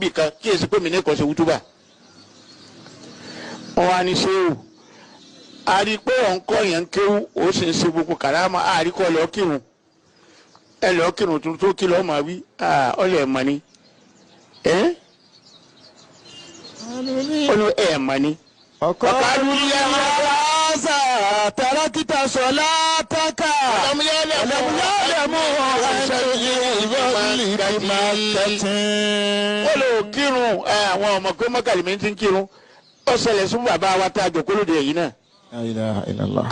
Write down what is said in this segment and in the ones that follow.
bí kan kí èsì pé mi ní kò ṣe wútúbà wọn wá ní ṣéwù àrí pé ọ̀nkọ́ yẹn ń kéwú ó sì ń ṣe gbogbo kàrámà àrí kọ́ lọ́ọ́ kírun ẹ lọ́ọ́ kírun tó kí lọ́ọ́ máa wí ọlẹ́ ẹ̀ mọ̀ ni ó ní ẹ̀ mọ̀ ni. ọkọ àdúyẹ wàhálà tàràkìtà sọlá tàkà ọlọmọlẹ́mú ó lè kírun àwọn ọmọ pé mọ́kàlímẹ́ ti ń kírun ó ṣẹlẹ̀ sí bàbá wa tá a jọ kólóde yìí náà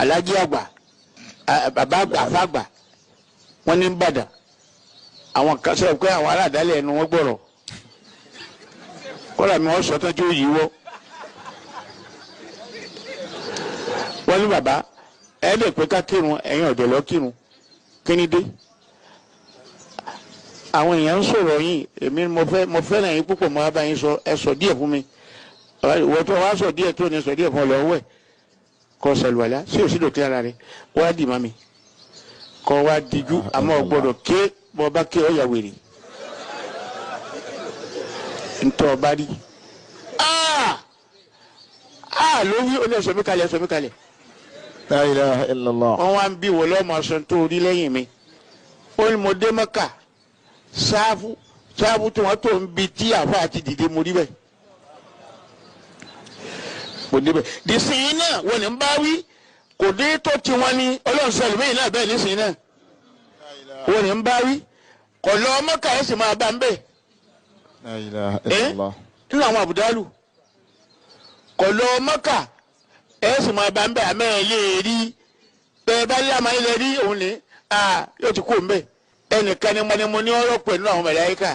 alájí àgbà bàbá àgbà àfàgbà wọn ní Ìbàdàn àwọn kan sọ pé àwọn aládàálẹ̀ ẹnu wọn gbọ́rọ̀ kọ́lá mi wọ́n sọ tán tí ó yíwọ́ wọ́n ní bàbá ẹ lè pé ká kírun ẹ̀yin ọ̀dọ́ lọ kírun kíní dé àwọn èèyàn ń sọ̀rọ̀ yín èmi mo fẹ́ràn yín púpọ̀ mo bá yín sọ ẹ sọ díẹ̀ fún mi ìwọ tó wá sọ díẹ̀ tó ní sọ díẹ̀ fún ọ lọ́wọ́ ẹ̀ kọ́ sàlùwàlá sí òsì dòkè ara rẹ̀ wá dì má mi kọ́ wá díjú àmọ́ ọgbọ́dọ̀ ké bọ́ bá ké ọ̀yà wèrè ntọ́ ọba rí ló wí ó ní ẹ̀sọ́ mi kalẹ̀ ẹ̀sọ́ mi kalẹ̀. La ilaha illallah. wọ́n wá ń bí wọlé ọmọ aṣọ tó rí lẹ́yìn mi ó ní mo dé Mẹ́kà sáfù tí wọ́n tó ń bi tí àfa àti dìde mo rí bẹ́ẹ̀ kò débẹ̀ dìsìn náà wọ́n ní ń bá wí kò dé tó ti wọn ní ọlọ́run sọ ẹlòmíyìn náà bẹ́ẹ̀ nísìn náà wọ́n ní ń bá wí kò lọ Mẹ́kà ẹ̀ sì máa bá ń bẹ̀ nínú àwọn àbùdálù kò lọ Mẹ́kà ẹ̀ sì máa bá ń bẹ̀ àmẹ́ ẹ̀ lè rí bẹ́ẹ̀ bá lé àmọ́ ilẹ̀ rí òun ní yóò ti kú ń bẹ̀ ẹnìkan ni mo ní ọ̀rọ̀ pẹ̀lú àwọn màláíkà.